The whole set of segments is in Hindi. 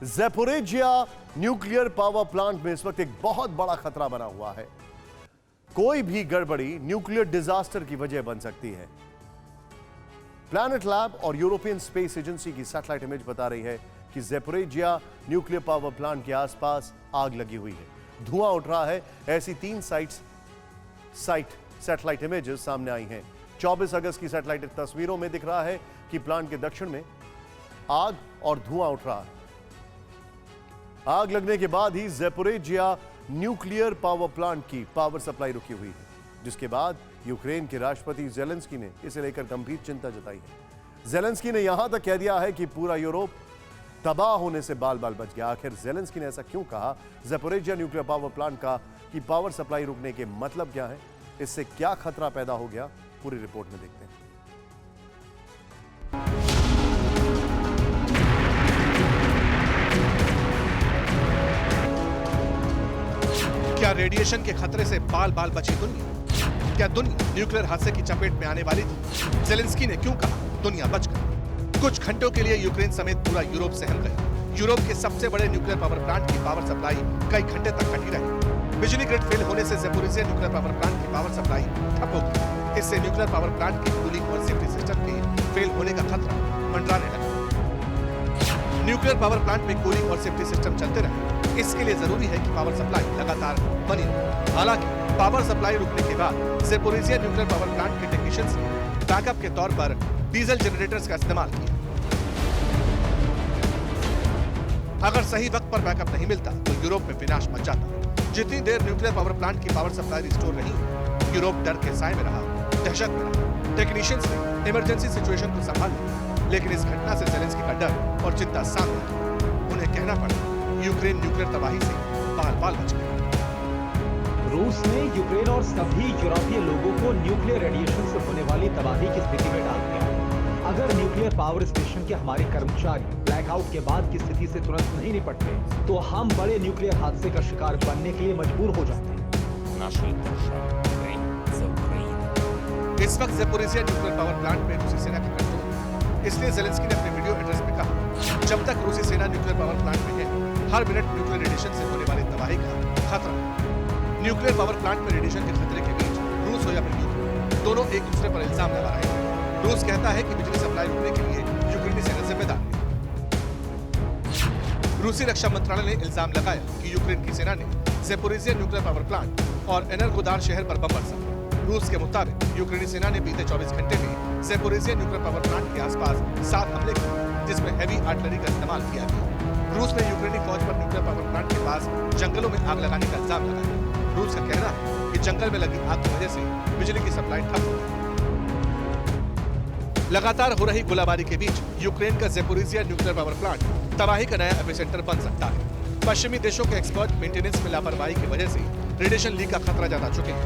ज़ैपोरिजिया न्यूक्लियर पावर प्लांट में इस वक्त एक बहुत बड़ा खतरा बना हुआ है। कोई भी गड़बड़ी न्यूक्लियर डिजास्टर की वजह बन सकती है। प्लैनेट लैब और यूरोपियन स्पेस एजेंसी की सैटेलाइट इमेज बता रही है कि ज़ैपोरिजिया न्यूक्लियर पावर प्लांट के आसपास आग लगी हुई है, धुआं उठ रहा है। ऐसी 3 सैटेलाइट इमेजेस सामने आई हैं। 24 अगस्त की सैटेलाइट तस्वीरों में दिख रहा है कि प्लांट के दक्षिण में आग और धुआं उठ रहा है। आग लगने के बाद ही ज़ैपोरिजिया न्यूक्लियर पावर प्लांट की पावर सप्लाई रुकी हुई है, जिसके बाद यूक्रेन के राष्ट्रपति ज़ेलेंस्की ने इसे लेकर गंभीर चिंता जताई है। ज़ेलेंस्की ने यहां तक कह दिया है कि पूरा यूरोप तबाह होने से बाल बाल बच गया। आखिर ज़ेलेंस्की ने ऐसा क्यों कहा? ज़ैपोरिजिया न्यूक्लियर पावर प्लांट की पावर सप्लाई रुकने के मतलब क्या है? इससे क्या खतरा पैदा हो गया? पूरी रिपोर्ट में देखते हैं। क्या रेडिएशन के खतरे से बाल बाल बची दुनिया? क्या दुनिया न्यूक्लियर हादसे की चपेट में आने वाली थी? ज़ेलेंस्की ने क्यों कहा दुनिया बच गई? कुछ घंटों के लिए यूक्रेन समेत पूरा यूरोप सहम गया। यूरोप के सबसे बड़े न्यूक्लियर पावर प्लांट की पावर सप्लाई कई घंटे तक कटी रही। बिजली ग्रिड फेल होने से ज़ैपोरिजिया न्यूक्लियर पावर प्लांट की पावर सप्लाई ठप हो गई। इससे न्यूक्लियर पावर प्लांट की कूलिंग और सेफ्टी सिस्टम के फेल होने का खतरा मंडराने लगा। न्यूक्लियर पावर प्लांट में कूलिंग और सेफ्टी सिस्टम चलते रहे, इसके लिए जरूरी है कि पावर सप्लाई लगातार बनी रहे। हालांकि पावर सप्लाई रुकने के बाद ज़ैपोरिजिया न्यूक्लियर पावर प्लांट के टेक्नीशियंस ने बैकअप के तौर पर डीजल जनरेटर्स का इस्तेमाल किया। अगर सही वक्त पर बैकअप नहीं मिलता तो यूरोप में विनाश मच जाता। जितनी देर न्यूक्लियर पावर प्लांट की पावर सप्लाई रिस्टोर रही, यूरोप डर के साए में रहा, दहशत में रहा। टेक्नीशियंस ने इमरजेंसी सिचुएशन को संभाला, लेकिन इस घटना से ज़ेलेंस्की का डर और चिंता सामने आई। उन्हें कहना पड़ा यूक्रेन न्यूक्लियर तबाही से बाल बाल बच गया। रूस ने यूक्रेन और सभी यूरोपीय लोगों को न्यूक्लियर रेडिएशन से होने वाली तबाही की स्थिति में डाल दिया। अगर न्यूक्लियर पावर स्टेशन के हमारे कर्मचारी ब्लैकआउट के बाद की स्थिति से तुरंत नहीं निपटते, तो हम बड़े न्यूक्लियर हादसे का शिकार बनने के लिए मजबूर हो जाते हैं। इस वक्त ज़ैपोरिजिया न्यूक्लियर पावर प्लांट में रूसी सेना का कंट्रोल, इसलिए ज़ेलेंस्की ने अपने वीडियो एड्रेस में कहा, जब तक रूसी सेना न्यूक्लियर पावर प्लांट में है, हर मिनट न्यूक्लियर रेडिएशन से होने वाली तबाही का खतरा। न्यूक्लियर पावर प्लांट में रेडिएशन के खतरे के बीच रूस हो या फिर यूक्रेन, दोनों एक दूसरे पर इल्जाम लगा रहे हैं। रूस कहता है कि बिजली सप्लाई रुकने के लिए यूक्रेनी सेना जिम्मेदार है। रूसी रक्षा मंत्रालय ने इल्जाम लगाया कि यूक्रेन की सेना ने ज़ैपोरिजिया न्यूक्लियर पावर प्लांट और एनर्गोदार शहर पर बम बरसा। रूस के मुताबिक यूक्रेनी सेना ने बीते 24 घंटे में ज़ैपोरिजिया न्यूक्लियर पावर प्लांट के आसपास 7 हमले किए, जिसमें हैवी आर्टिलरी का इस्तेमाल किया गया। रूस ने यूक्रेनी फौज पर न्यूक्लियर पावर प्लांट के पास जंगलों में आग लगाने का इल्जाम लगाया। रूस का कहना है कि जंगल में लगी आग की वजह से बिजली की सप्लाई ठप हो गई। लगातार हो रही गोलाबारी के बीच यूक्रेन का ज़ैपोरिजिया न्यूक्लियर पावर प्लांट तबाही का नया एपिसेंटर बन सकता है। पश्चिमी देशों के एक्सपर्ट मेंटेनेंस में लापरवाही की वजह से रेडिएशन लीक का खतरा जता चुके हैं।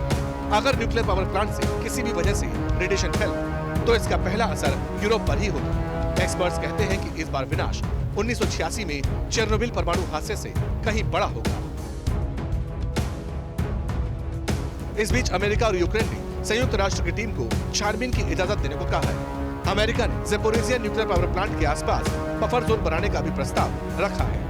अगर न्यूक्लियर पावर प्लांट से किसी भी वजह से रेडिएशन फैले, तो इसका पहला असर यूरोप पर ही होगा। एक्सपर्ट्स कहते हैं कि इस बार विनाश 1986 में चेर्नोबिल परमाणु हादसे से कहीं बड़ा होगा। इस बीच अमेरिका और यूक्रेन ने संयुक्त राष्ट्र की टीम को छानबीन की इजाजत देने को कहा है। अमेरिका ने ज़ैपोरिजिया न्यूक्लियर पावर प्लांट के आसपास बफर जोन बनाने का भी प्रस्ताव रखा है।